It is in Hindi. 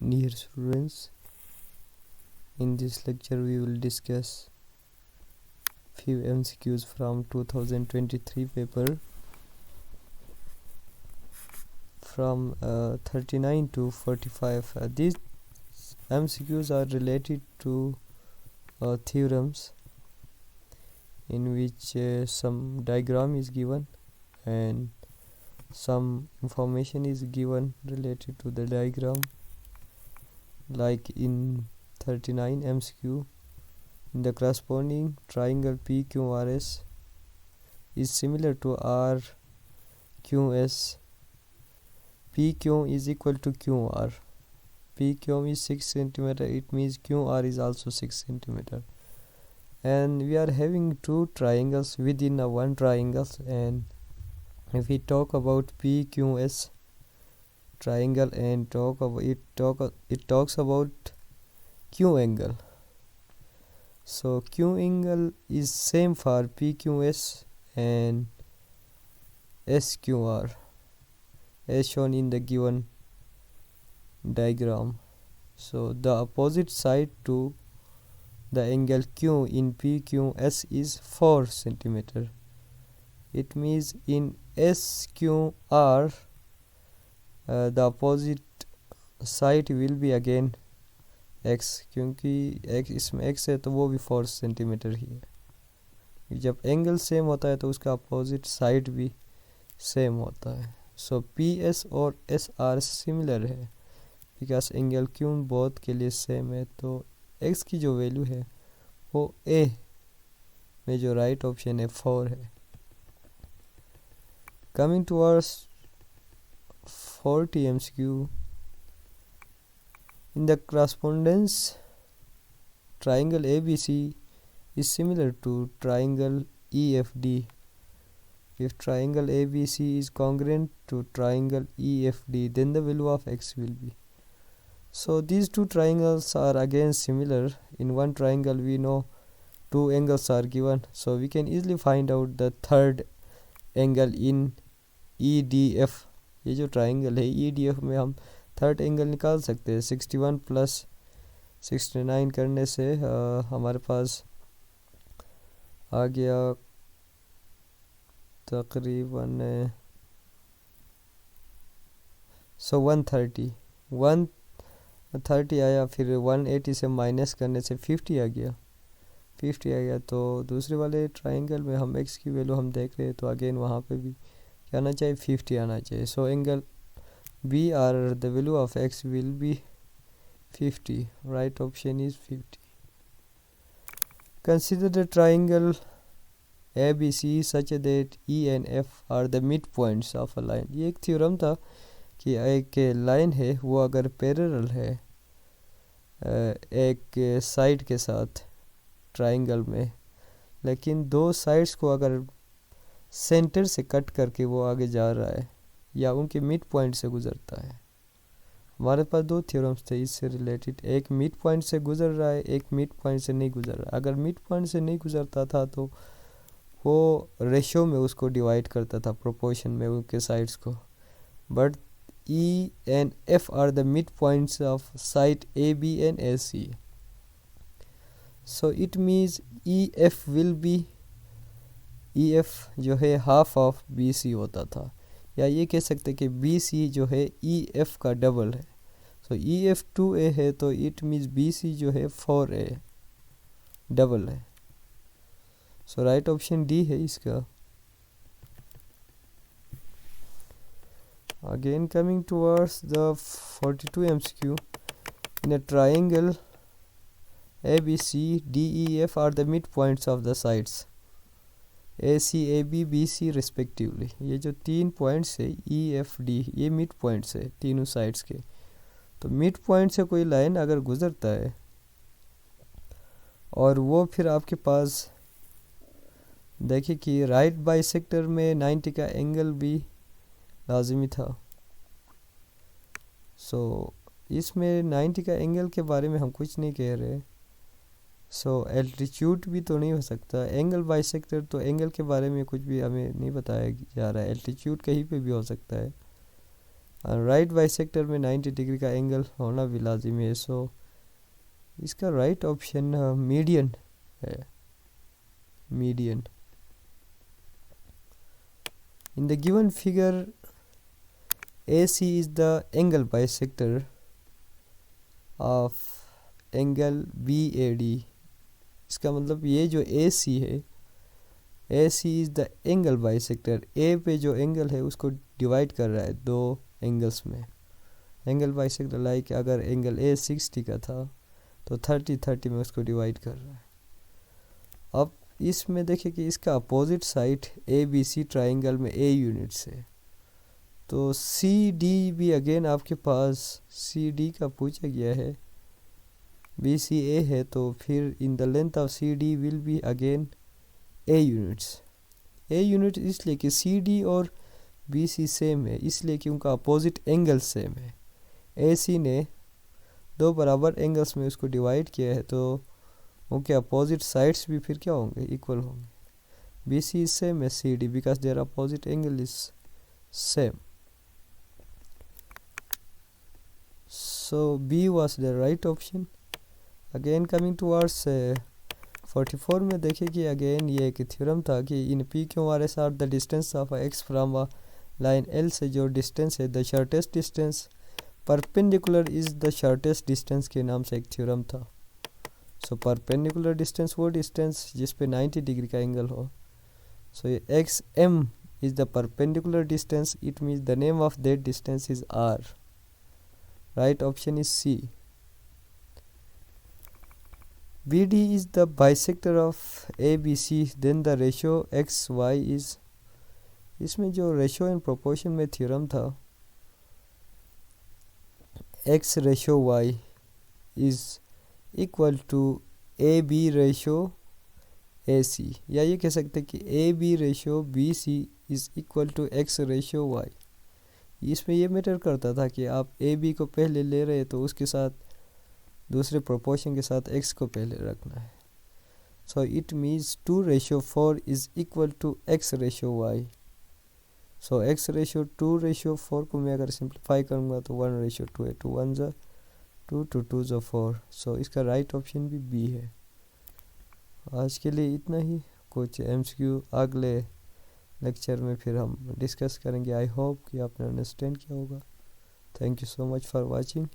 Dear students, in this lecture we will discuss few MCQs from 2023 paper from 39 to 45. These MCQs are related to theorems in which some diagram is given and some information is given related to the diagram, like in 39 MCQ. The corresponding triangle PQRS is similar to RQS. PQ is equal to QR. PQ is 6 cm. It means QR is also 6 cm. And we are having two triangles within a one triangle. And if we talk about PQS triangle and it talks about Q angle. So Q angle is same for PQS and SQR as shown in the given diagram. So the opposite side to the angle Q in PQS is 4 cm. It means in SQR the opposite side will be again x, क्योंकि x इसमें x है तो वो भी 4 सेंटीमीटर ही है. जब एंगल सेम होता है तो उसका अपोजिट साइड भी सेम होता है. सो PS और SR सिमिलर है बिकॉज एंगल Q बोथ के लिए सेम है. तो x की जो वैल्यू है वो A में जो राइट ऑप्शन है 4 है. Coming towards 40 MCQ. In the correspondence, triangle ABC is similar to triangle EFD. If triangle ABC is congruent to triangle EFD, then the value of x will be. So these two triangles are again similar. In one triangle we know two angles are given, so we can easily find out the third angle in EDF. ये जो triangle है EDF में हम थर्ड एंगल निकाल सकते हैं. 61 प्लस 69 करने से हमारे पास आ गया तकरीबन 130 आया. फिर 180 से माइनस करने से 50 आ गया. तो दूसरे वाले ट्राइंगल में हम x की वैल्यू हम देख रहे हैं तो अगेन वहाँ पे भी क्या आना चाहिए 50 आना चाहिए. So angle B or the value of x will be 50. Right option is 50. Consider the triangle ABC such that E and F are the midpoints of a line. ये एक थ्योरम था कि एक लाइन है वो अगर पैरेलल है एक साइड के साथ ट्राइंगल में, लेकिन दो साइड्स को अगर सेंटर से कट करके वो आगे जा रहा है या उनके मिड पॉइंट से गुजरता है. हमारे पास दो थ्योरम्स थे इससे रिलेटेड. एक मिड पॉइंट से गुजर रहा है, एक मिड पॉइंट से नहीं गुजर रहा. अगर मिड पॉइंट से नहीं गुजरता था तो वो रेशो में उसको डिवाइड करता था, प्रोपोर्शन में उनके साइड्स को. But E and F are the midpoints of side AB and AC. So it means EF will be, EF जो है हाफ ऑफ BC होता था, या ये कह सकते कि BC जो है EF का डबल है. सो EF 2A है तो इट मीन्स BC जो है 4A डबल है. सो राइट ऑप्शन डी है इसका. Again coming towards the 42 MCQ. In a triangle ABC DEF are the mid points of the sides AC AB BC respectively. ये जो तीन पॉइंट्स है EFD ये मिड पॉइंट्स है तीनों साइड्स के. तो मिड पॉइंट से कोई लाइन अगर गुजरता है और वो फिर आपके पास देखिए कि राइट बाइसेक्टर में 90 का एंगल भी लाजमी था. सो इसमें 90 का एंगल के बारे में हम कुछ नहीं कह रहे. सो एल्टीट्यूड भी तो नहीं हो सकता. एंगल बाइसेक्टर तो एंगल के बारे में कुछ भी हमें नहीं बताया जा रहा है. एल्टीट्यूड कहीं पे भी हो सकता है. राइट बाइसेक्टर में 90 डिग्री का एंगल होना भी लाजिम है। सो इसका राइट ऑप्शन मीडियन है, median. In the given figure AC is the angle bisector of angle BAD। इसका मतलब ये जो AC है, AC is the angle bisector, A पे जो एंगल है उसको डिवाइड कर रहा है दो एंगल्स में। एंगल बाइसेक्टर लाइक अगर एंगल A 60 का था तो 30 में उसको डिवाइड कर रहा है। अब इसमें देखिए कि इसका अपोजिट साइड ABC ट्राइंगल में A यूनिट्स है, तो CD भी अगेन आपके पास CD का पूछा गया है, BCA है, तो फिर in the length of CD will be again A units. A unit इसलिए कि CD और BC सेम है, इसलिए कि उनका अपोजिट एंगल सेम है। AC ने दो बराबर एंगल्स में उसको डिवाइड किया है, तो उनके अपोजिट साइड्स भी फिर क्या होंगे, इक्वल होंगे। BC is same as CD because their opposite angle is same. So B was the right option. Again coming towards 44 में देखिए कि अगेन ये एक थ्योरम था कि in PQRS are the distance of x from a line L से जो डिस्टेंस है the shortest distance perpendicular is the shortest distance के नाम से एक थ्योरम था। सो परपेंडिकुलर डिस्टेंस वो डिस्टेंस जिस पे 90 डिग्री का एंगल हो। सो ये XM is the perpendicular distance, it means the name of that distance is R। Right option is C. BD is the bisector of ABC, then the ratio XY is, इसमें जो रेशो इन प्रोपोर्शन में थ्योरम था X ratio Y is equal to AB ratio AC, या ये कह सकते कि AB ratio BC is equal to X ratio Y। इसमें ये मैटर करता था कि आप AB को पहले ले रहे तो उसके साथ दूसरे प्रोपोर्शन के साथ X को पहले रखना है। So it means 2:4 is equal to X ratio Y। So X ratio 2:4 को मैं अगर सिंप्लीफाई करूँगा तो 1:2 है, 2 1 ज़ा 2 2 2 ज़ा 4। सो इसका राइट ऑप्शन भी B है। आज के लिए इतना ही, कुछ MCQ अगले लेक्चर में फिर हम डिस्कस करेंगे। आई होप कि आपने अंडरस्टैंड किया होगा। Thank you so much for watching.